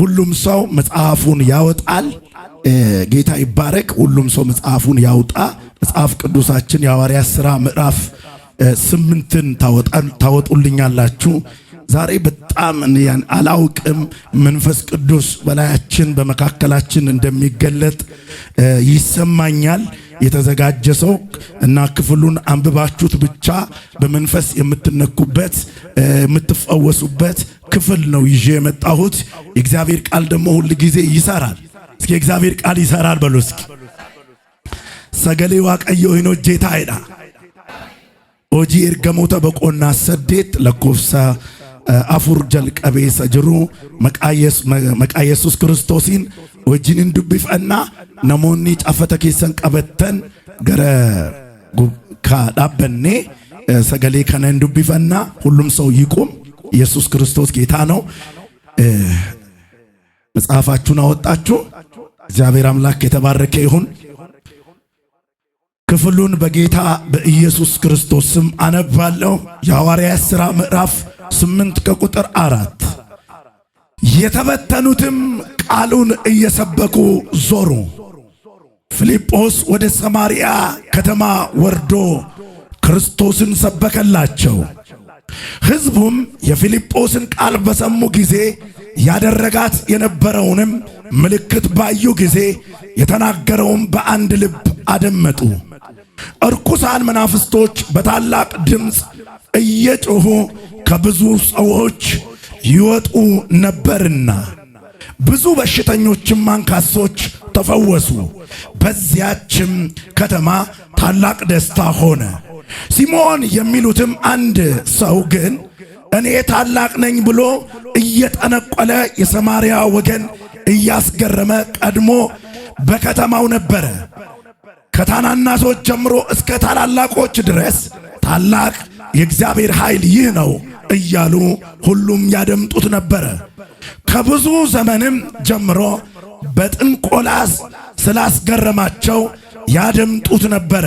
ሁሉም ሰው መጽሐፉን ያወጣል። ጌታ ይባረክ። ሁሉም ሰው መጽሐፉን ያውጣ። መጽሐፍ ቅዱሳችን የሐዋርያት ሥራ ምዕራፍ 8ን ታወጡልኛላችሁ። ዛሬ በጣም አላውቅም መንፈስ ቅዱስ በላያችን በመካከላችን እንደሚገለጥ ይሰማኛል። የተዘጋጀ ሰው እና ክፍሉን አንብባችሁት ብቻ በመንፈስ የምትነኩበት የምትፈወሱበት ክፍል ነው ይዤ የመጣሁት። የእግዚአብሔር ቃል ደግሞ ሁሉ ጊዜ ይሰራል። እስኪ የእግዚአብሔር ቃል ይሰራል በሉ እስኪ። ሰገሌ ዋቀዮ ሆኖ ጄታ አይዳ ኦጂ እርገሞተ በቆና ሰዴት ለኮፍሳ አፉር ጀልቀቤ ሰጅሩ መቃ ኢየሱስ ክርስቶስን ወጂንን ዱብፈና ነሞኒ ጫፈተ ኬሰን ቀበተን ገረ ካዳበኔ ሰገሌ ከነን ዱብፈና ሁሉም ሰው ይቁም። ኢየሱስ ክርስቶስ ጌታ ነው። መጽሐፋችሁን አወጣችሁ። እግዚአብሔር አምላክ የተባረከ ይሁን። ክፍሉን በጌታ በኢየሱስ ክርስቶስ ስም አነባለሁ። የሐዋርያት ሥራ ምዕራፍ 8 ከቁጥር 4 የተበተኑትም ቃሉን እየሰበኩ ዞሩ። ፊልጶስ ወደ ሰማርያ ከተማ ወርዶ ክርስቶስን ሰበከላቸው። ሕዝቡም የፊልጶስን ቃል በሰሙ ጊዜ ያደረጋት የነበረውንም ምልክት ባዩ ጊዜ የተናገረውን በአንድ ልብ አደመጡ። እርኩሳን መናፍስቶች በታላቅ ድምፅ እየጮኹ ከብዙ ሰዎች ይወጡ ነበርና ብዙ በሽተኞችም አንካሶች ተፈወሱ። በዚያችም ከተማ ታላቅ ደስታ ሆነ። ሲሞን የሚሉትም አንድ ሰው ግን እኔ ታላቅ ነኝ ብሎ እየጠነቆለ የሰማርያ ወገን እያስገረመ ቀድሞ በከተማው ነበረ። ከታናናሾች ጀምሮ እስከ ታላላቆች ድረስ ታላቅ የእግዚአብሔር ኃይል ይህ ነው እያሉ ሁሉም ያደምጡት ነበረ። ከብዙ ዘመንም ጀምሮ በጥንቆላስ ስላስገረማቸው ያደምጡት ነበረ።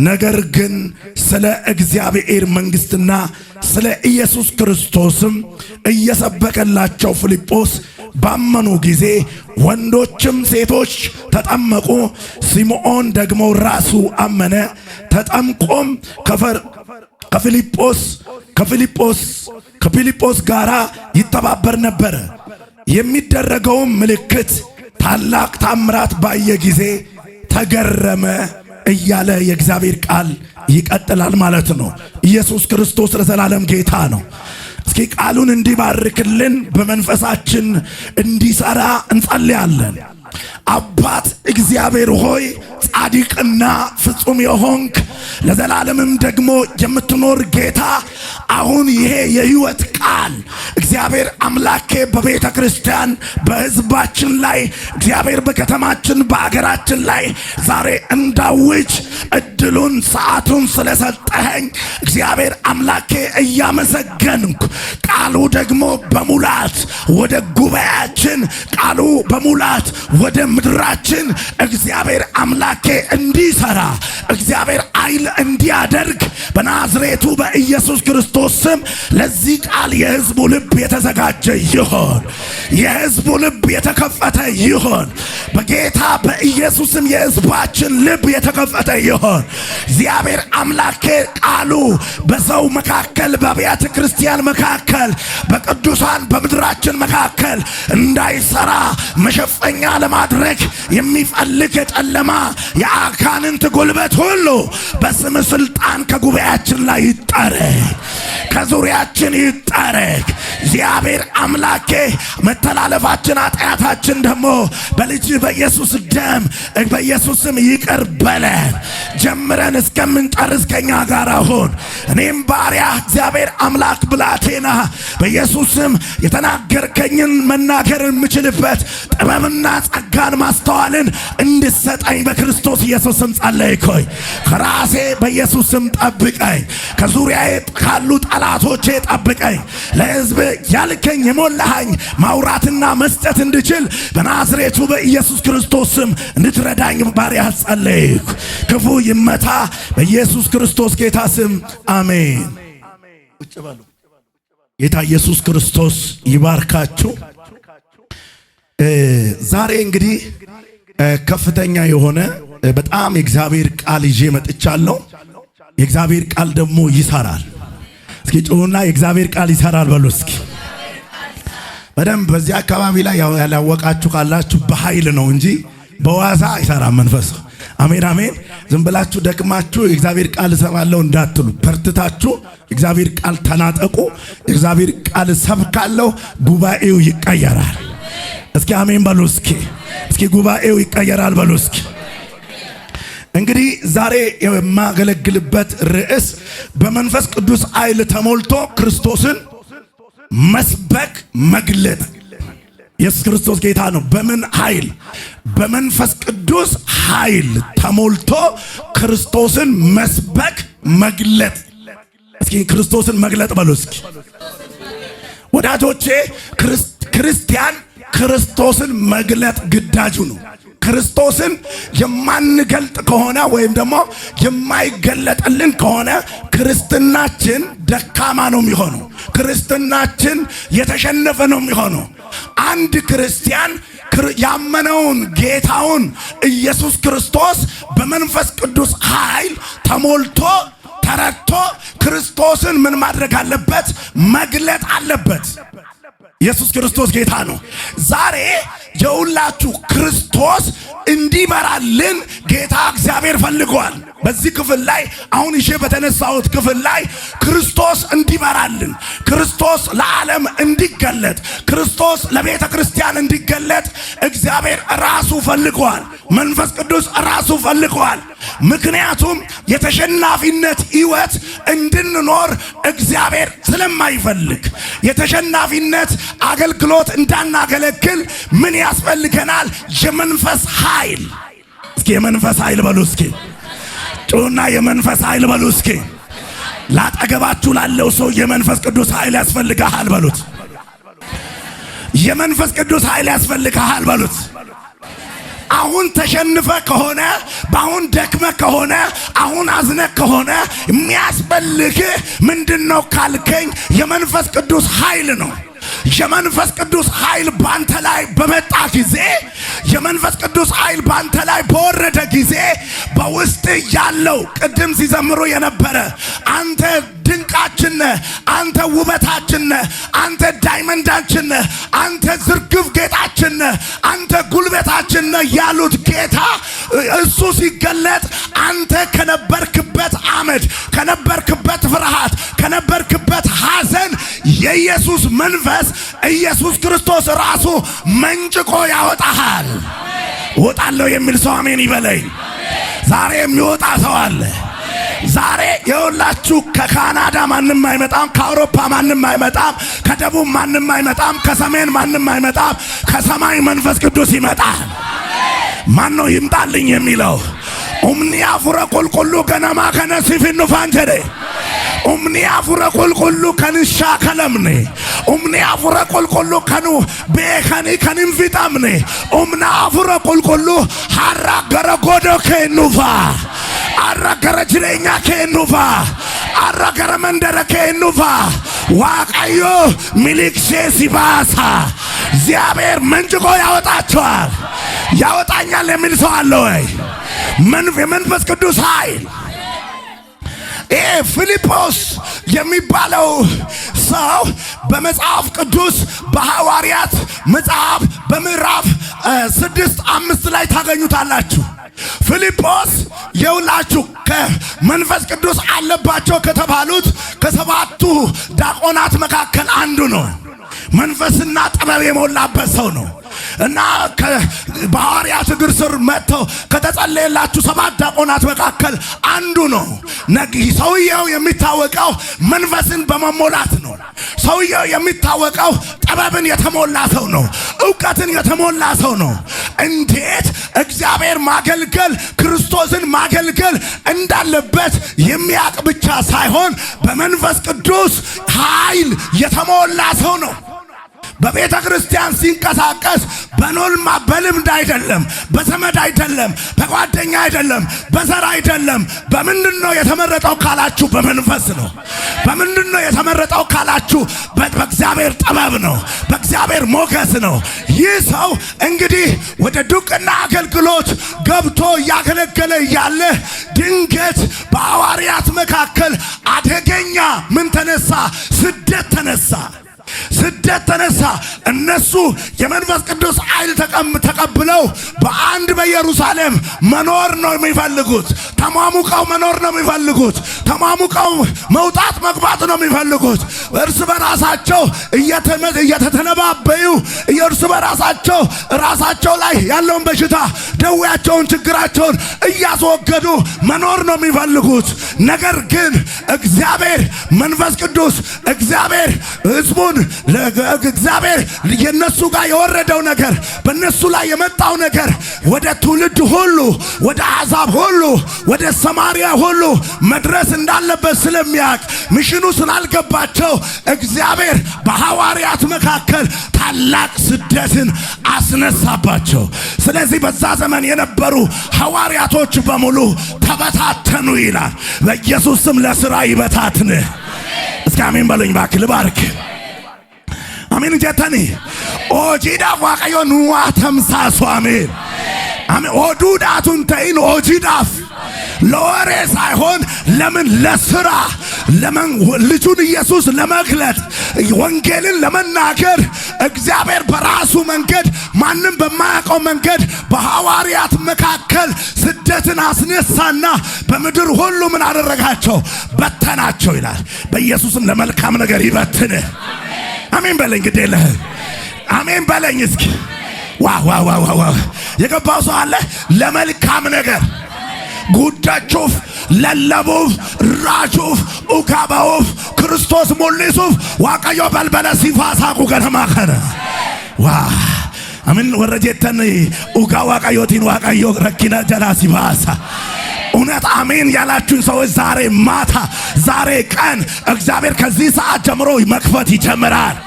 ነገር ግን ስለ እግዚአብሔር መንግሥትና ስለ ኢየሱስ ክርስቶስም እየሰበከላቸው ፊልጶስ ባመኑ ጊዜ ወንዶችም ሴቶች ተጠመቁ። ሲምዖን ደግሞ ራሱ አመነ። ተጠምቆም ከፊልጶስ ጋር ይተባበር ነበረ። የሚደረገውም ምልክት ታላቅ ታምራት ባየ ጊዜ ተገረመ እያለ የእግዚአብሔር ቃል ይቀጥላል ማለት ነው። ኢየሱስ ክርስቶስ ለዘላለም ጌታ ነው። እስኪ ቃሉን እንዲባርክልን በመንፈሳችን እንዲሰራ እንጸልያለን። አባት እግዚአብሔር ሆይ ጻድቅና ፍጹም የሆንክ ለዘላለምም ደግሞ የምትኖር ጌታ፣ አሁን ይሄ የሕይወት ቃል እግዚአብሔር አምላኬ በቤተ ክርስቲያን በሕዝባችን ላይ እግዚአብሔር በከተማችን በአገራችን ላይ ዛሬ እንዳውጅ እድሉን ሰዓቱን ስለሰጠኸኝ እግዚአብሔር አምላኬ እያመሰገንኩ ቃሉ ደግሞ በሙላት ወደ ጉባኤያችን ቃሉ በሙላት ወደ ምድራችን እግዚአብሔር አምላኬ እንዲሰራ እግዚአብሔር ኃይል እንዲያደርግ በናዝሬቱ በኢየሱስ ክርስቶስ ስም ለዚህ ቃል የሕዝቡ ልብ የተዘጋጀ ይሆን። የሕዝቡ ልብ የተከፈተ ይሆን። በጌታ በኢየሱስም የሕዝባችን ልብ የተከፈተ ይሆን። እግዚአብሔር አምላኬ ቃሉ በሰው መካከል በአብያተ ክርስቲያን መካከል በቅዱሳን በምድራችን መካከል እንዳይሰራ መሸፈኛ ለማድረግ የሚፈልግ የጨለማ የአጋንንት ጉልበት ሁሉ በስም ስልጣን ከጉባኤያችን ላይ ይጠረግ፣ ከዙሪያችን ይጠረግ። እግዚአብሔር አምላኬ መተላለፋችን ኃጢአታችን ደግሞ በልጅ በኢየሱስ ደም በኢየሱስም ይቅር በለን። ጀምረን እስከምንጨርስ ከኛ ጋር አሁን እኔም ባሪያ እግዚአብሔር አምላክ ብላቴና በኢየሱስም የተናገርከኝን መናገር የምችልበት ጥበብና ጸጋን ማስተዋልን እንድሰጠኝ በክርስቶስ ኢየሱስም ጸለይኩኝ። ከራሴ በኢየሱስም ጠብቀኝ፣ ከዙሪያዬ ካሉ ጠላቶቼ ጠብቀኝ። ለሕዝብ ያልከኝ የሞላኸኝ ማውራትና መስጠት እንድችል በናዝሬቱ በኢየሱስ ክርስቶስ ስም እንድትረዳኝ ባሪያ ጸለይኩ። ክፉ ይመታ በኢየሱስ ክርስቶስ ጌታ ስም አሜን። ጌታ ኢየሱስ ክርስቶስ ይባርካችሁ። ዛሬ እንግዲህ ከፍተኛ የሆነ በጣም የእግዚአብሔር ቃል ይዤ መጥቻለሁ። የእግዚአብሔር ቃል ደግሞ ይሰራል። እስኪ ጮሁና የእግዚአብሔር ቃል ይሰራል በሉ እስኪ በደንብ። በዚህ አካባቢ ላይ ያላወቃችሁ ካላችሁ በኃይል ነው እንጂ በዋዛ አይሰራም መንፈስ። አሜን አሜን። ዝም ብላችሁ ደክማችሁ የእግዚአብሔር ቃል እሰማለሁ እንዳትሉ፣ በርትታችሁ የእግዚአብሔር ቃል ተናጠቁ። የእግዚአብሔር ቃል ሰብካለሁ፣ ጉባኤው ይቀየራል። እስኪ አሜን በሉ እስኪ ጉባኤው ይቀየራል በሉ እስኪ። እንግዲህ ዛሬ የማገለግልበት ርዕስ በመንፈስ ቅዱስ ኃይል ተሞልቶ ክርስቶስን መስበክ መግለጥ። ኢየሱስ ክርስቶስ ጌታ ነው። በምን ኃይል? በመንፈስ ቅዱስ ኃይል ተሞልቶ ክርስቶስን መስበክ መግለጥ። እስኪ ክርስቶስን መግለጥ በሉ እስኪ ወዳጆቼ። ክርስቲያን ክርስቶስን መግለጥ ግዳጁ ነው። ክርስቶስን የማንገልጥ ከሆነ ወይም ደግሞ የማይገለጥልን ከሆነ ክርስትናችን ደካማ ነው የሚሆነው። ክርስትናችን የተሸነፈ ነው የሚሆነው። አንድ ክርስቲያን ያመነውን ጌታውን ኢየሱስ ክርስቶስ በመንፈስ ቅዱስ ኃይል ተሞልቶ ተረድቶ ክርስቶስን ምን ማድረግ አለበት? መግለጥ አለበት። ኢየሱስ ክርስቶስ ጌታ ነው። ዛሬ የሁላችሁ ክርስቶስ እንዲበራልን ጌታ እግዚአብሔር ፈልጓል። በዚህ ክፍል ላይ አሁን ይዤ በተነሳሁት ክፍል ላይ ክርስቶስ እንዲበራልን፣ ክርስቶስ ለዓለም እንዲገለጥ፣ ክርስቶስ ለቤተ ክርስቲያን እንዲገለጥ እግዚአብሔር ራሱ ፈልጓል። መንፈስ ቅዱስ ራሱ ፈልጓል። ምክንያቱም የተሸናፊነት ሕይወት እንድንኖር እግዚአብሔር ስለማይፈልግ የተሸናፊነት አገልግሎት እንዳናገለግል ምን ያስፈልገናል? የመንፈስ ኃይል። እስኪ የመንፈስ ኃይል በሉ እስኪ ጩና የመንፈስ ኃይል በሉ እስኪ። ላጠገባችሁ ላለው ሰው የመንፈስ ቅዱስ ኃይል ያስፈልግሃል በሉት። የመንፈስ ቅዱስ ኃይል ያስፈልግሃል በሉት። አሁን ተሸንፈ ከሆነ በአሁን ደክመ ከሆነ አሁን አዝነ ከሆነ የሚያስፈልግህ ምንድነው ካልከኝ የመንፈስ ቅዱስ ኃይል ነው። የመንፈስ ቅዱስ ኃይል ባንተ ላይ በመጣ ጊዜ፣ የመንፈስ ቅዱስ ኃይል ባንተ ላይ በወረደ ጊዜ በውስጥ ያለው ቅድም ሲዘምሩ የነበረ አንተ ድንቃችን ነህ፣ አንተ ውበታችን ነህ፣ አንተ ዳይመንዳችን ነህ፣ አንተ ዝርግፍ ጌጣችን ነህ፣ አንተ ጉልበታችን ነህ ያሉት ጌታ እሱ ሲገለጥ አንተ ከነበርክበት አመድ፣ ከነበርክበት ፍርሃት፣ ከነበርክበት ሐዘን የኢየሱስ መንፈስ ኢየሱስ ክርስቶስ ራሱ መንጭቆ ያወጣሃል። ወጣለሁ የሚል ሰው አሜን ይበለኝ። ዛሬ የሚወጣ ሰው አለ። ዛሬ የሁላችሁ ከካናዳ ማንም አይመጣም፣ ከአውሮፓ ማንም አይመጣም፣ ከደቡብ ማንም አይመጣም፣ ከሰሜን ማንም አይመጣም። ከሰማይ መንፈስ ቅዱስ ይመጣል። ማን ነው ይምጣልኝ የሚለው? ኡምኒያ ፉረ ቁልቁሉ ገነማ ከነሲፊኑ ፋንጀደ ኡምኒያ ፉረ ቁልቁሉ ከንሻ ከለምኔ ኡምኒያ ፉረ ቁልቁሉ ከኑ ቤከኒ ከንንፊጣምኔ ኡምና ፉረ ቁልቁሉ ሐራ ገረጎዶ ከኑፋ አራ ገረ ጅሬኛ ከኑፋ አራ ገረ መንደረ ከኑፋ ዋቃዮ ሚሊክሴ ሲባሳ እግዚአብሔር መንጭቆ ያወጣቸዋል። ያወጣኛል የሚል ሰው አለ ወይ? የመንፈስ ቅዱስ ኃይል። ፊልጶስ የሚባለው ሰው በመጽሐፍ ቅዱስ በሐዋርያት መጽሐፍ በምዕራፍ 6:5 ላይ ታገኙታላችሁ። ፊልጶስ የውላችሁ ከመንፈስ ቅዱስ አለባቸው ከተባሉት ከሰባቱ ዲያቆናት መካከል አንዱ ነው። መንፈስና ጥበብ የሞላበት ሰው ነው እና በሐዋርያት እግር ስር መጥተው ከተጸለየላችሁ 7 ዲያቆናት መካከል አንዱ ነው። ሰውየው የሚታወቀው መንፈስን በመሞላት ነው። ሰውየው የሚታወቀው ጥበብን የተሞላ ሰው ነው። ዕውቀትን የተሞላ ሰው ነው። እንዴት እግዚአብሔር ማገልገል ክርስቶስን ማገልገል እንዳለበት የሚያውቅ ብቻ ሳይሆን በመንፈስ ቅዱስ ኃይል የተሞላ ሰው ነው። በቤተ ክርስቲያን ሲንቀሳቀስ በኖልማ በልምድ አይደለም፣ በዘመድ አይደለም፣ በጓደኛ አይደለም፣ በዘር አይደለም። በምንድነው የተመረጠው ካላችሁ በመንፈስ ነው። በምንድነው የተመረጠው ካላችሁ በእግዚአብሔር ጥበብ ነው፣ በእግዚአብሔር ሞገስ ነው። ይህ ሰው እንግዲህ ወደ ዱቅና አገልግሎት ገብቶ እያገለገለ እያለ ድንገት በሐዋርያት መካከል አደገኛ ምን ተነሳ? ስደት ተነሳ። ስደት ተነሳ። እነሱ የመንፈስ ቅዱስ ኃይል ተቀብለው በአንድ በኢየሩሳሌም መኖር ነው የሚፈልጉት። ተሟሙቀው መኖር ነው የሚፈልጉት። ተሟሙቀው መውጣት መግባት ነው የሚፈልጉት። እርስ በራሳቸው እየተተነባበዩ እርስ በራሳቸው ራሳቸው ላይ ያለውን በሽታ፣ ደዌያቸውን፣ ችግራቸውን እያስወገዱ መኖር ነው የሚፈልጉት። ነገር ግን እግዚአብሔር መንፈስ ቅዱስ እግዚአብሔር ሕዝቡን እግዚአብሔር የነሱ ጋር የወረደው ነገር በነሱ ላይ የመጣው ነገር ወደ ትውልድ ሁሉ ወደ አሕዛብ ሁሉ ወደ ሰማርያ ሁሉ መድረስ እንዳለበት ስለሚያውቅ ሚሽኑ ስላልገባቸው እግዚአብሔር በሐዋርያት መካከል ታላቅ ስደትን አስነሳባቸው። ስለዚህ በዛ ዘመን የነበሩ ሐዋርያቶች በሙሉ ተበታተኑ ይላል። በኢየሱስ ስም ለሥራ ይበታትን። እስኪ አሜን በሉኝ ባክ ልባርክ። አሜን ጀተኒ ኦጂዳ ዋቀዮ ኑዋ ተምሳሱ አሜን አሜን ኦዱዳቱን ተይን ኦጂዳፍ ለወሬ ሳይሆን ለምን ለሥራ ለምን ልጁን ኢየሱስ ለመግለጥ ወንጌልን ለመናገር እግዚአብሔር በራሱ መንገድ ማንም በማያውቀው መንገድ በሐዋርያት መካከል ስደትን አስነሳና በምድር ሁሉ ምን አደረጋቸው? በተናቸው ይላል። በኢየሱስም ለመልካም ነገር ይበትን። አሜን በለኝ ግዴለህ አሜን በለኝ እስኪ ዋው የገባው ሰው አለ? ለመልካም ነገር ጉዳቹፍ ለለቡፍ ራቹፍ ኡካባውፍ ክርስቶስ ሙሊሱፍ ዋቀዮ በልበለ ሲፋሳቁ ገነማኸነ አሜን ወረጀተን ኡጋ ዋቀዮቲን ዋቀዮ ረኪና ጀላ ሲፋሳ እውነት አሜን ያላችሁን ሰዎች ዛሬ ማታ ዛሬ ቀን እግዚአብሔር ከዚህ ሰዓት ጀምሮ መክፈት ይጀምራል።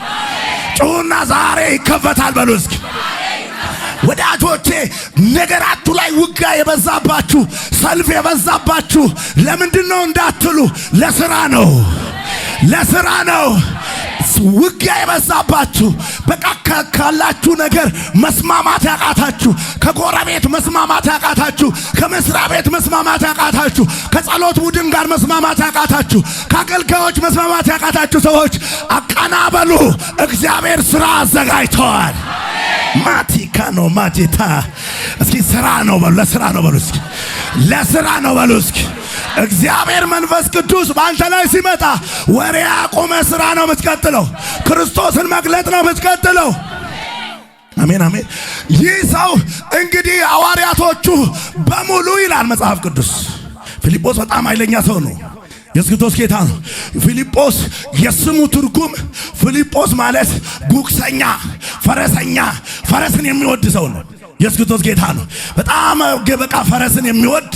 ጩና ዛሬ ይከፈታል በሉ እስኪ። ወዳጆቼ ነገራችሁ ላይ ውጋ የበዛባችሁ ሰልፍ የበዛባችሁ ለምንድነው እንዳትሉ ለሥራ ነው፣ ለሥራ ነው። ውጊያ የበዛባችሁ በቃ ካላችሁ ነገር መስማማት ያቃታችሁ፣ ከጎረቤት መስማማት ያቃታችሁ፣ ከመስሪያ ቤት መስማማት ያቃታችሁ፣ ከጸሎት ቡድን ጋር መስማማት ያቃታችሁ፣ ከአገልጋዮች መስማማት ያቃታችሁ ሰዎች አቀናበሉ። እግዚአብሔር ሥራ አዘጋጅተዋል። ማቲካኖ ማጂታ እስኪ ሥራ ነው በሉ፣ ለሥራ ነው በሉ እስኪ፣ ለሥራ ነው በሉ እስኪ። እግዚአብሔር መንፈስ ቅዱስ በአንተ ላይ ሲመጣ ወሬ ያቆመ ሥራ ነው የምትቀጥለው። ክርስቶስን መግለጥ ነው የምትቀጥለው። አሜን አሜን። ይህ ሰው እንግዲህ ሐዋርያቶቹ በሙሉ ይላል መጽሐፍ ቅዱስ። ፊልጶስ በጣም ኃይለኛ ሰው ነው። ኢየሱስ ክርስቶስ ጌታ ነው። ፊልጶስ የስሙ ትርጉም ፊልጶስ ማለት ጉግሰኛ፣ ፈረሰኛ፣ ፈረስን የሚወድ ሰው ነው። ኢየሱስ ክርስቶስ ጌታ ነው። በጣም በቃ ፈረስን የሚወድ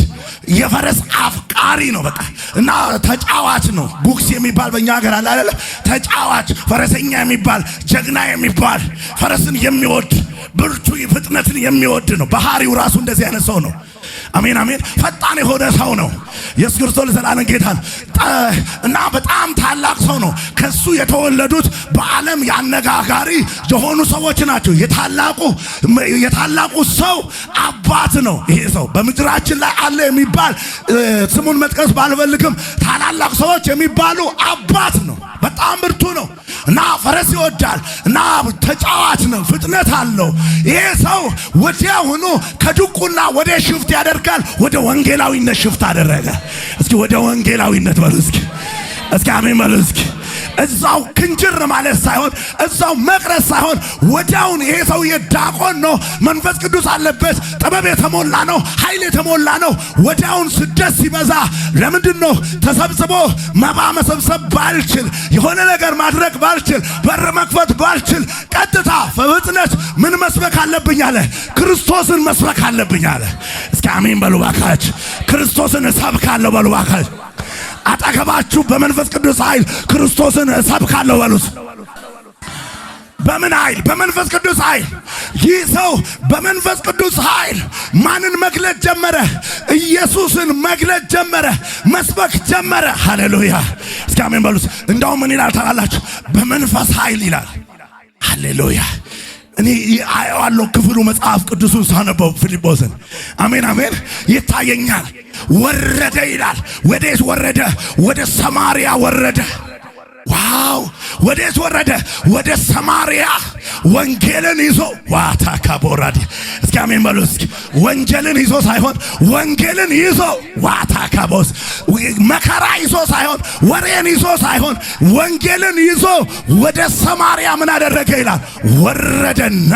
የፈረስ አፍቃሪ ነው። በቃ እና ተጫዋች ነው። ጉግስ የሚባል በእኛ ሀገር አለ አይደል? ተጫዋች ፈረሰኛ የሚባል ጀግና የሚባል ፈረስን የሚወድ ብርቱ ፍጥነትን የሚወድ ነው። ባህሪው ራሱ እንደዚህ አይነት ሰው ነው። አሜን አሜን። ፈጣን የሆነ ሰው ነው። ኢየሱስ ክርስቶስ ለዘላለም ጌታ ነው እና በጣም ታላቅ ሰው ነው። ከሱ የተወለዱት በዓለም ያነጋጋሪ የሆኑ ሰዎች ናቸው። የታላቁ ሰው አባት ነው። ይሄ ሰው በምድራችን ላይ አለ የሚባል ስሙን መጥቀስ ባልፈልግም ታላላቅ ሰዎች የሚባሉ አባት ነው። በጣም ብርቱ ነው እና ፈረስ ይወዳል እና ተጫዋች ነው። ፍጥነት አለው። ይሄ ሰው ወዲያውኑ ከድቁና ወደ ሽፍት ያደርጋል። ወደ ወንጌላዊነት ሽፍት አደረገ። እስኪ ወደ ወንጌላዊነት በሉ እስኪ፣ እስኪ አሜን በሉ እስኪ። እዛው ክንጅር ማለት ሳይሆን እዛው መቅረስ ሳይሆን ወዲያውን ይሄ ሰውዬ ዲያቆን ነው። መንፈስ ቅዱስ አለበት። ጥበብ የተሞላ ነው። ኃይል የተሞላ ነው። ወዲያውን ስደት ሲበዛ ለምንድን ነው ተሰብስቦ መባ መሰብሰብ ባልችል፣ የሆነ ነገር ማድረግ ባልችል፣ በር መክፈት ባልችል፣ ቀጥታ በፍጥነት ምን መስበክ አለብኝ አለ? ክርስቶስን መስበክ አለብኝ አለ። እስኪ አሜን በሉ ባካችሁ። ክርስቶስን እሰብካለሁ በሉ ባካችሁ። አጠገባችሁ በመንፈስ ቅዱስ ኃይል ክርስቶስን እሰብካለሁ በሉት። በምን ኃይል? በመንፈስ ቅዱስ ኃይል። ይህ ሰው በመንፈስ ቅዱስ ኃይል ማንን መግለጥ ጀመረ? ኢየሱስን መግለጥ ጀመረ፣ መስበክ ጀመረ። ሃሌሉያ! እስኪ አሜን በሉት። እንደውም ምን ይላል ታውቃላችሁ? በመንፈስ ኃይል ይላል። ሃሌሉያ! እኔ አየዋለሁ ክፍሉ መጽሐፍ ቅዱሱን ሳነበው ፊልጶስን። አሜን አሜን። ይታየኛል። ወረደ ይላል። ወዴት ወረደ? ወደ ሰማርያ ወረደ። ዋው! ወዴት ወረደ? ወደ ሰማርያ ወንጌልን ይዞ ዋታካቦራዲ። እስኪ አሜን በሉ። እስኪ ወንጌልን ይዞ ሳይሆን ወንጌልን ይዞ ዋታካቦስ፣ መከራ ይዞ ሳይሆን ወሬን ይዞ ሳይሆን ወንጌልን ይዞ ወደ ሰማርያ ምን አደረገ ይላል? ወረደና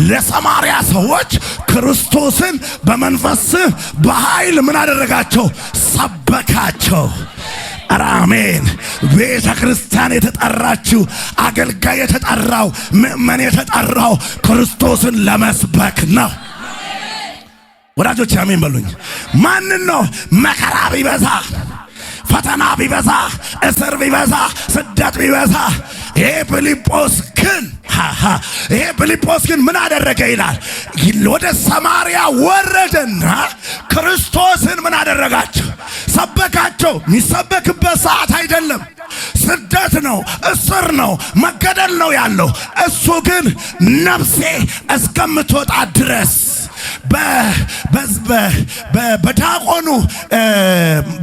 ለሰማርያ ሰዎች ክርስቶስን በመንፈስ በኃይል ምን አደረጋቸው? ሰበካቸው። አሜን። ቤተ ክርስቲያን የተጠራችው፣ አገልጋይ የተጠራው፣ ምእመን የተጠራው ክርስቶስን ለመስበክ ነው። ወዳጆች አሜን በሉኝ። ማንን ነው? መከራ ቢበዛ፣ ፈተና ቢበዛ፣ እስር ቢበዛ፣ ስደት ቢበዛ ይሄ ፊልጶስ ግን ምን አደረገ ይላል? ወደ ሰማርያ ወረደና ክርስቶስን ምን አደረጋቸው? ሰበካቸው። የሚሰበክበት ሰዓት አይደለም። ስደት ነው፣ እስር ነው፣ መገደል ነው ያለው። እሱ ግን ነፍሴ እስከምትወጣ ድረስ በዲያቆኑ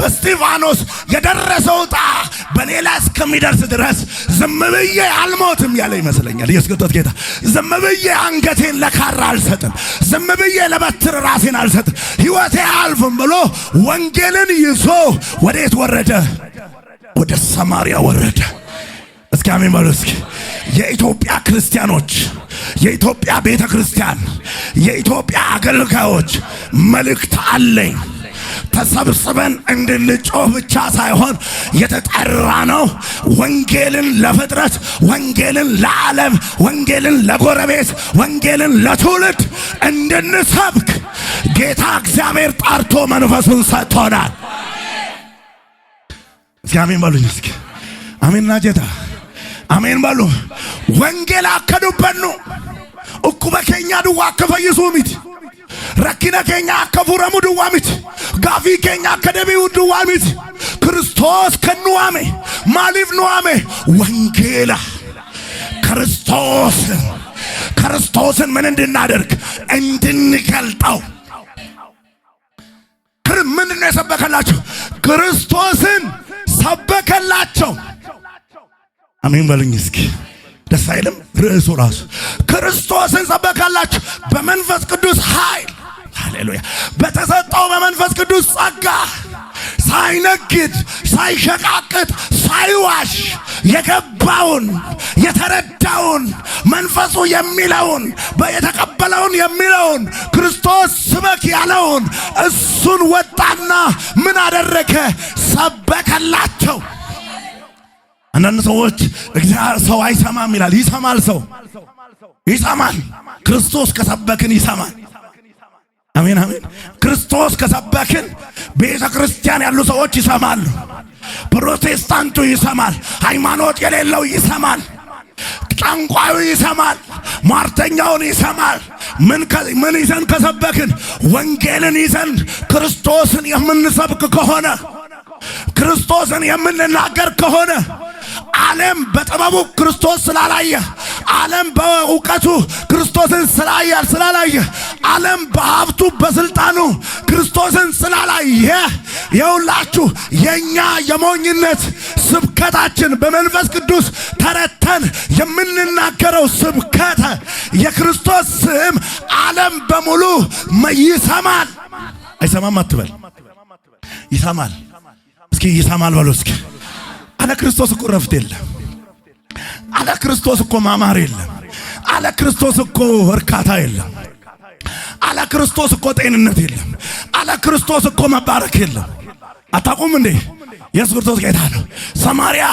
በስጢፋኖስ የደረሰው ዕጣ በሌላ እስከሚደርስ ድረስ ዝም ብዬ አልሞትም ያለ ይመስለኛል። ኢየሱስ ክርስቶስ ጌታ። ዝም ብዬ አንገቴን ለካራ አልሰጥም፣ ዝም ብዬ ለበትር ራሴን አልሰጥም፣ ሕይወቴ አልፍም ብሎ ወንጌልን ይዞ ወዴት ወረደ? ወደ ሰማርያ ወረደ። እስኪ አሜን በሉ። እስኪ የኢትዮጵያ ክርስቲያኖች፣ የኢትዮጵያ ቤተ ክርስቲያን፣ የኢትዮጵያ አገልጋዮች መልእክት አለኝ። ተሰብስበን እንድንጮህ ብቻ ሳይሆን የተጠራ ነው። ወንጌልን ለፍጥረት፣ ወንጌልን ለዓለም፣ ወንጌልን ለጎረቤት፣ ወንጌልን ለትውልድ እንድንሰብክ ጌታ እግዚአብሔር ጠርቶ መንፈሱን ሰጥቶናል። እስኪ አሜን በሉኝ። እስኪ አሜንና ጌታ አሜን በሉ። ወንጌል አከዱበኑ እኩበ ኬኛ ድዋ ከፈይሱ ሚት ረኪነ ኬኛ ከፉረሙ ድዋ ሚት ጋፊ ኬኛ ከደቢው ድዋ ሚት ክርስቶስ ከኑዋሜ ማሊፍ ኑዋሜ ወንጌላ ክርስቶስን ምን እንድናደርግ እንድንገልጠው። ምንድን ነው የሰበከላቸው? ክርስቶስን ሰበከላቸው። አሜን በሉኝ እስኪ። ደስ አይልም? ርዕሱ ራሱ ክርስቶስን ሰበከላቸው በመንፈስ ቅዱስ ኃይል። ሃሌሉያ! በተሰጠው በመንፈስ ቅዱስ ጸጋ ሳይነግድ፣ ሳይሸቃቅጥ፣ ሳይዋሽ የገባውን የተረዳውን መንፈሱ የሚለውን የተቀበለውን የሚለውን ክርስቶስ ስበክ ያለውን እሱን ወጣና ምን አደረገ? ሰበከላቸው። አንዳንድ ሰዎች እግዚአብሔር ሰው አይሰማም ይላል። ይሰማል። ሰው ይሰማል። ክርስቶስ ከሰበክን ይሰማል። አሜን አሜን። ክርስቶስ ከሰበክን ቤተ ክርስቲያን ያሉ ሰዎች ይሰማሉ። ፕሮቴስታንቱ ይሰማል። ሃይማኖት የሌለው ይሰማል። ጠንቋዩ ይሰማል። ሟርተኛውን ይሰማል። ምን ይዘን ከሰበክን? ወንጌልን ይዘን ክርስቶስን የምንሰብክ ከሆነ፣ ክርስቶስን የምንናገር ከሆነ ዓለም በጥበቡ ክርስቶስ ስላላየ፣ ዓለም በእውቀቱ ክርስቶስን ስላላየ፣ ዓለም በሀብቱ በስልጣኑ ክርስቶስን ስላላየ፣ የሁላችሁ የኛ የሞኝነት ስብከታችን በመንፈስ ቅዱስ ተረተን የምንናገረው ስብከተ የክርስቶስ ስም ዓለም በሙሉ ይሰማል። አይሰማም አትበል፣ ይሰማል። እስኪ ይሰማል በሉ እስኪ። አለ ክርስቶስ እኮ ረፍት የለም። አለ ክርስቶስ እኮ ማማር የለም። አለ ክርስቶስ እኮ እርካታ የለም። አለ ክርስቶስ እኮ ጤንነት የለም። አለ ክርስቶስ እኮ መባረክ የለም። አታውቁም እንዴ? ኢየሱስ ክርስቶስ ጌታ ነው። ሰማርያ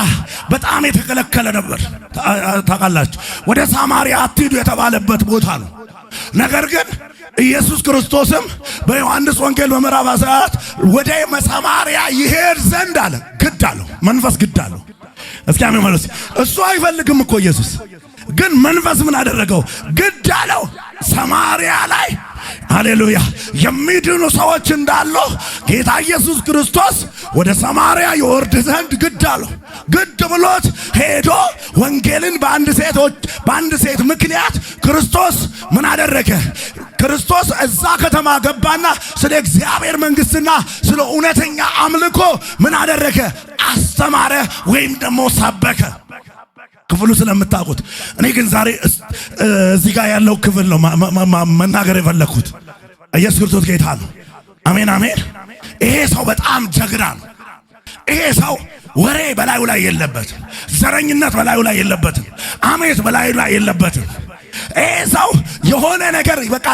በጣም የተከለከለ ነበር። ታውቃላችሁ? ወደ ሰማርያ አትሂዱ የተባለበት ቦታ ነው። ነገር ግን ኢየሱስ ክርስቶስም በዮሐንስ ወንጌል በምዕራፍ 14 ወደ ሰማርያ ይሄድ ዘንድ አለ። ግድ አለው። መንፈስ ግድ አለው። እስኪ አሜን ማለት እሱ አይፈልግም እኮ ኢየሱስ ግን መንፈስ ምን አደረገው? ግድ አለው ሰማርያ ላይ ሃሌሉያ የሚድኑ ሰዎች እንዳሉ ጌታ ኢየሱስ ክርስቶስ ወደ ሰማርያ ይወርድ ዘንድ ግድ አለው። ግድ ብሎት ሄዶ ወንጌልን በአንድ ሴት ምክንያት ክርስቶስ ምን አደረገ? ክርስቶስ እዛ ከተማ ገባና ስለ እግዚአብሔር መንግስትና ስለ እውነተኛ አምልኮ ምን አደረገ? አስተማረ ወይም ደግሞ ሰበከ። ክፍሉ ስለምታውቁት እኔ ግን ዛሬ እዚህ ጋር ያለው ክፍል ነው መናገር የፈለኩት። ኢየሱስ ክርስቶስ ጌታ ነው። አሜን አሜን። ይሄ ሰው በጣም ጀግና ነው። ይሄ ሰው ወሬ በላዩ ላይ የለበትም። ዘረኝነት በላዩ ላይ የለበትም። አሜት በላዩ ላይ የለበትም። ይሄ ሰው የሆነ ነገር በቃ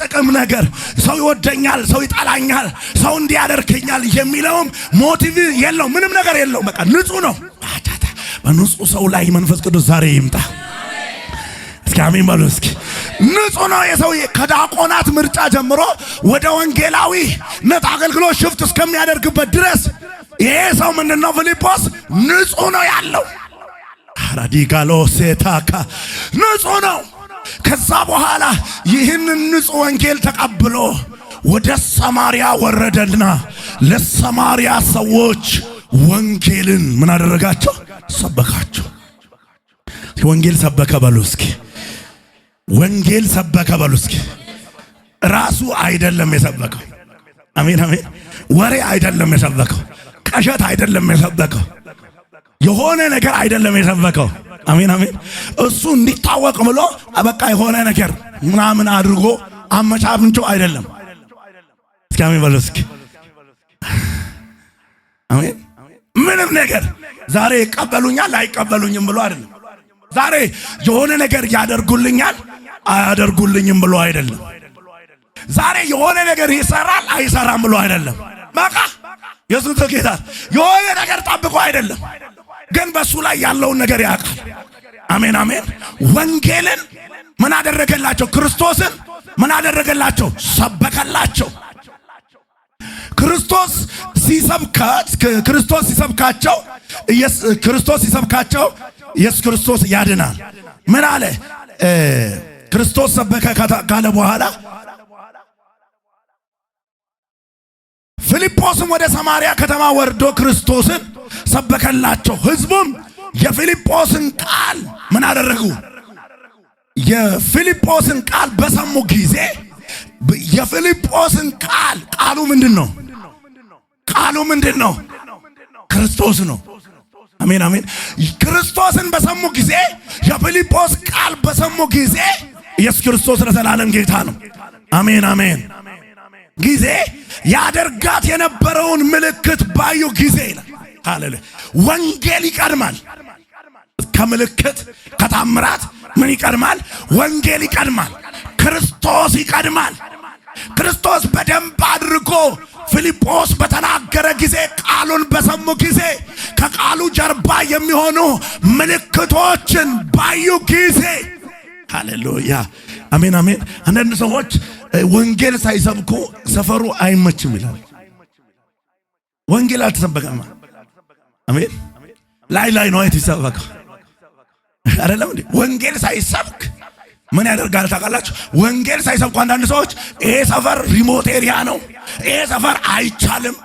ጥቅም ነገር ሰው ይወደኛል፣ ሰው ይጠላኛል፣ ሰው እንዲያደርገኛል የሚለውም ሞቲቭ የለው፣ ምንም ነገር የለው። በቃ ንጹህ ነው። በንጹህ ሰው ላይ መንፈስ ቅዱስ ዛሬ ይምጣ። እስኪ አሜን በሉ። እስኪ ንጹህ ነው የሰው ከዲያቆናት ምርጫ ጀምሮ ወደ ወንጌላዊ ነት አገልግሎት ሽፍት እስከሚያደርግበት ድረስ ይሄ ሰው ምንድነው? ፊልጶስ ንጹህ ነው ያለው። አራዲጋሎ ሴታካ ንጹህ ነው። ከዛ በኋላ ይህንን ንጹህ ወንጌል ተቀብሎ ወደ ሰማርያ ወረደና ለሰማርያ ሰዎች ወንጌልን ምን አደረጋቸው? ሰበካቸው። ወንጌል ሰበከ በሉ እስኪ። ወንጌል ሰበከ በሉ እስኪ። ራሱ አይደለም የሰበከው። አሜን አሜን። ወሬ አይደለም የሰበከው። ቀሸት አይደለም የሰበከው። የሆነ ነገር አይደለም የሰበከው። አሜን አሜን። እሱ እንዲታወቅ ብሎ በቃ የሆነ ነገር ምናምን አድርጎ አመቻምንቾ አይደለም። እስኪ አሜን በሉ እስኪ። አሜን። ምንም ነገር ዛሬ ይቀበሉኛል አይቀበሉኝም ብሎ አይደለም። ዛሬ የሆነ ነገር ያደርጉልኛል አያደርጉልኝም ብሎ አይደለም። ዛሬ የሆነ ነገር ይሰራል አይሰራም ብሎ አይደለም። በቃ ኢየሱስ ጌታ የሆነ ነገር ጠብቆ አይደለም፣ ግን በሱ ላይ ያለውን ነገር ያውቃል። አሜን አሜን። ወንጌልን ምን አደረገላቸው? ክርስቶስን ምን አደረገላቸው? ሰበከላቸው። ክርስቶስ ሲሰብካቸው ኢየሱስ ክርስቶስ ያድናል። ምን አለ? ክርስቶስ ሰበከ ካለ በኋላ ፊልጶስም ወደ ሰማርያ ከተማ ወርዶ ክርስቶስን ሰበከላቸው። ሕዝቡም የፊልጶስን ቃል ምን አደረጉ? የፊልጶስን ቃል በሰሙ ጊዜ የፊልጶስን ቃሉ ምንድነው? ቃሉ ምንድነው? ክርስቶስ ነው። አሜን አሜን። ክርስቶስን በሰሙ ጊዜ የፊልጶስ ቃል በሰሙ ጊዜ ኢየሱስ ክርስቶስ ለዘላለም ጌታ ነው። አሜን አሜን። ጊዜ ያደርጋት የነበረውን ምልክት ባዩ ጊዜ ሃሌሉያ ወንጌል ይቀድማል። ከምልክት ከታምራት ምን ይቀድማል? ወንጌል ይቀድማል። ክርስቶስ ይቀድማል። ክርስቶስ በደንብ አድርጎ ፊልጶስ በተናገረ ጊዜ ቃሉን በሰሙ ጊዜ ከቃሉ ጀርባ የሚሆኑ ምልክቶችን ባዩ ጊዜ ሃሌሉያ አሜን አሜን። አንዳንድ ሰዎች ወንጌል ሳይሰብኩ ሰፈሩ አይመችም ይላል። ወንጌል አልተሰበከማ። አሜን። ላይ ነው የተሰበከው አይደለም እንዴ? ወንጌል ሳይሰብክ ምን ያደርጋል ታውቃላችሁ? ወንጌል ሳይሰብኩ አንዳንድ ሰዎች ይሄ ሰፈር ሪሞት ኤሪያ ነው፣ ይሄ ሰፈር አይቻልም፣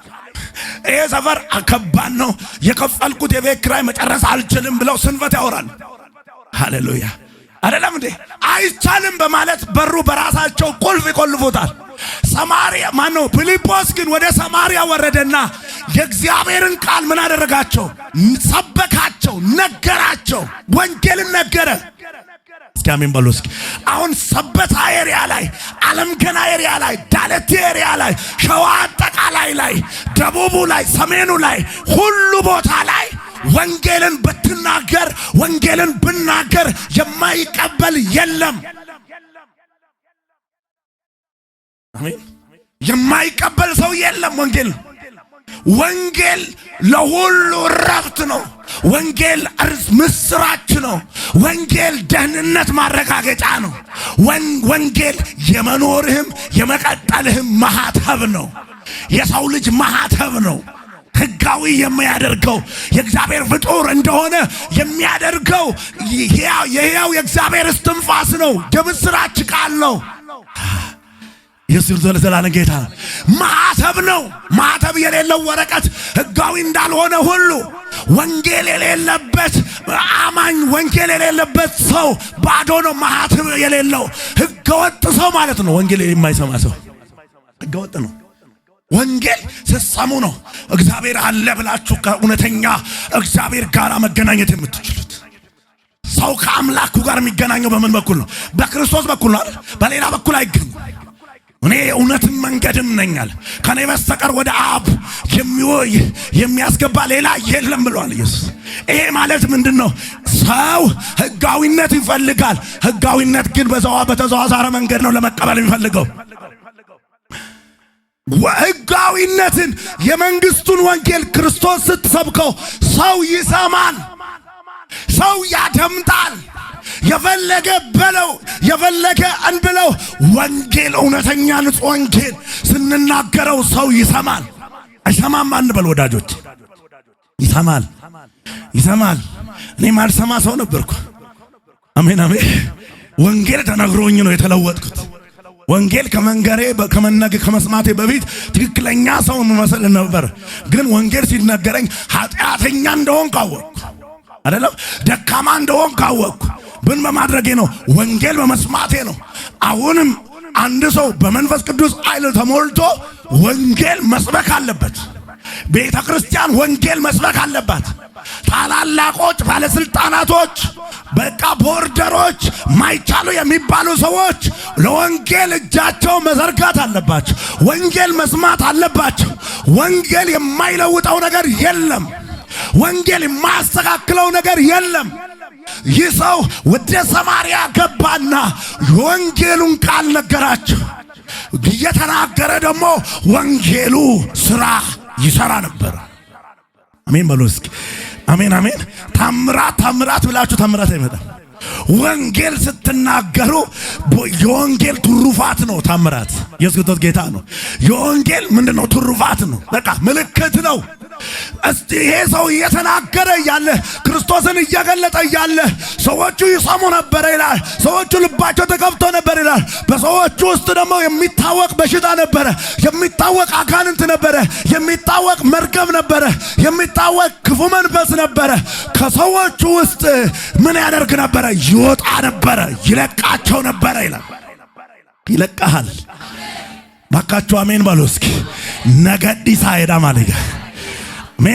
ይሄ ሰፈር ከባድ ነው፣ የከፈልኩት የቤት ኪራይ መጨረስ አልችልም ብለው ስንፈት ያወራሉ። ሃሌሉያ አይደለም እንዴ? አይቻልም በማለት በሩ በራሳቸው ቁልፍ ይቆልፉታል። ሰማርያ ማነው? ፊልጶስ ግን ወደ ሰማርያ ወረደና የእግዚአብሔርን ቃል ምን አደረጋቸው? ሰበካቸው፣ ነገራቸው፣ ወንጌልን ነገረ። እስኪ አሜን በሉ እስኪ። አሁን ሰበታ ኤሪያ ላይ፣ ዓለም ገና ኤሪያ ላይ፣ ዳለቲ ኤሪያ ላይ፣ ሸዋ አጠቃላይ ላይ፣ ደቡቡ ላይ፣ ሰሜኑ ላይ፣ ሁሉ ቦታ ላይ ወንጌልን ብትናገር ወንጌልን ብናገር የማይቀበል የለም። አሜን። የማይቀበል ሰው የለም። ወንጌል ለሁሉ ረፍት ነው። ወንጌል ምስራች ነው። ወንጌል ደህንነት ማረጋገጫ ነው። ወንጌል የመኖርህም የመቀጠልህም ማህተብ ነው። የሰው ልጅ ማህተብ ነው። ሕጋዊ የሚያደርገው የእግዚአብሔር ፍጡር እንደሆነ የሚያደርገው የሕያው የእግዚአብሔር እስትንፋስ ነው። የምስራች ቃል ነው። ኢየሱስ ለዘላለም ጌታ ነው። ማኅተብ ነው። ማኅተብ የሌለው ወረቀት ሕጋዊ እንዳልሆነ ሁሉ ወንጌል የሌለበት አማኝ፣ ወንጌል የሌለበት ሰው ባዶ ነው። ማኅተብ የሌለው ሕገወጥ ሰው ማለት ነው። ወንጌል የማይሰማ ሰው ሕገወጥ ነው። ወንጌል ስትሰሙ ነው እግዚአብሔር አለ ብላችሁ ከእውነተኛ እግዚአብሔር ጋር መገናኘት የምትችሉት። ሰው ከአምላኩ ጋር የሚገናኘው በምን በኩል ነው? በክርስቶስ በኩል ነው አይደል? በሌላ በኩል አይገኝም። እኔ እውነትም መንገድም ነኛል፣ ከኔ በስተቀር ወደ አብ የሚያስገባ ሌላ የለም ብሏል ኢየሱስ። ይሄ ማለት ምንድነው? ሰው ሕጋዊነት ይፈልጋል። ሕጋዊነት ግን በተዘዋዋሪ መንገድ ነው ለመቀበል የሚፈልገው። ሕጋዊነትን የመንግስቱን ወንጌል ክርስቶስ ስትሰብከው ሰው ይሰማል፣ ሰው ያደምጣል። የፈለገ በለው የፈለገ እንብለው፣ ወንጌል እውነተኛ ንጹሕ ወንጌል ስንናገረው ሰው ይሰማል። አይሰማም አንበል ወዳጆች፣ ይሰማል፣ ይሰማል። እኔ ማልሰማ ሰው ነበርኩ። አሜን አሜን። ወንጌል ተነግሮኝ ነው የተለወጥኩት። ወንጌል ከመስማቴ በፊት ትክክለኛ ሰው መስል ነበር። ግን ወንጌል ሲነገረኝ ኃጢአተኛ እንደሆንኩ አወቅኩ። አይደለም ደካማ እንደሆንኩ አወቅኩ። ምን በማድረጌ ነው? ወንጌል በመስማቴ ነው። አሁንም አንድ ሰው በመንፈስ ቅዱስ ኃይል ተሞልቶ ወንጌል መስበክ አለበት። ቤተ ክርስቲያን ወንጌል መስበክ አለባት። ታላላቆች ባለስልጣናቶች፣ በቃ ቦርደሮች፣ ማይቻሉ የሚባሉ ሰዎች ለወንጌል እጃቸው መዘርጋት አለባቸው። ወንጌል መስማት አለባቸው። ወንጌል የማይለውጠው ነገር የለም። ወንጌል የማያስተካክለው ነገር የለም። ይህ ሰው ወደ ሰማርያ ገባና ወንጌሉን ቃል ነገራቸው። እየተናገረ ደግሞ ወንጌሉ ስራ ይሰራ ነበር። አሜን በሉ እስኪ። አሜን አሜን። ታምራት ብላችሁ ታምራት አይመጣም። ወንጌል ስትናገሩ የወንጌል ትሩፋት ነው ታምራት። ኢየሱስ ክርስቶስ ጌታ ነው። የወንጌል ምንድነው? ትሩፋት ነው። በቃ ምልክት ነው። እስቲ ይሄ ሰው እየተናገረ እያለ ክርስቶስን እየገለጠ እያለ ሰዎቹ ይሰሙ ነበር ይላል። ሰዎቹ ልባቸው ተከፍቶ ነበር ይላል። በሰዎቹ ውስጥ ደግሞ የሚታወቅ በሽታ ነበረ፣ የሚታወቅ አጋንንት ነበረ፣ የሚታወቅ መርገም ነበረ፣ የሚታወቅ ክፉ መንፈስ ነበረ። ከሰዎቹ ውስጥ ምን ያደርግ ነበረ? ይወጣ ነበረ፣ ይለቃቸው ነበረ ይላል። ይለቃሃል። ባካችሁ አሜን በሉ እስኪ። ነገዲሳ ሄዳ ማለት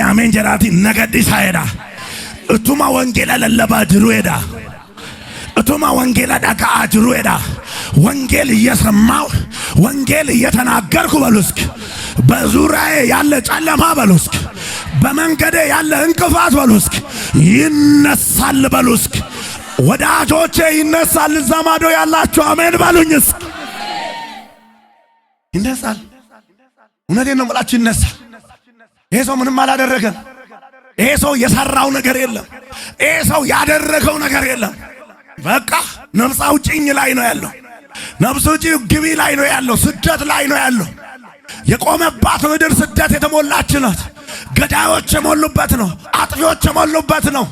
አሜን ጀራቲ ነገዲሳ ሄዳ እቱማ ወንጌላ ለለባ ጅሩ ሄዳ እቱማ ወንጌላ ዳጋ ጅሩ ሄዳ ወንጌል እየሰማው ወንጌል እየተናገርኩ በሉ እስኪ። በዙሪያዬ ያለ ጨለማ በሉ እስኪ፣ በመንገዴ ያለ እንቅፋት በሉ እስኪ ይነሳል በሉ እስኪ። ወዳጆቼ ይነሳል። እዛ ማዶ ያላችሁ አሜን በሉኝ እስኪ። ይነሳል። እውነቴን ነው የምላችሁ፣ ይነሳል። ይሄ ሰው ምንም አላደረገም። ይሄ ሰው የሰራው ነገር የለም። ይሄ ሰው ያደረገው ነገር የለም። በቃ ነፍስ አውጪኝ ላይ ነው ያለው። ነፍስ ውጪ ግቢ ላይ ነው ያለው። ስደት ላይ ነው ያለው። የቆመባት ምድር ስደት የተሞላች ናት። ገዳዮች የሞሉበት ነው። አጥፊዎች የሞሉበት ነው።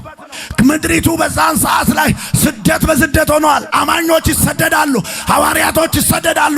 ምድሪቱ በዛን ሰዓት ላይ ስደት በስደት ሆኗል። አማኞች ይሰደዳሉ፣ ሐዋርያቶች ይሰደዳሉ።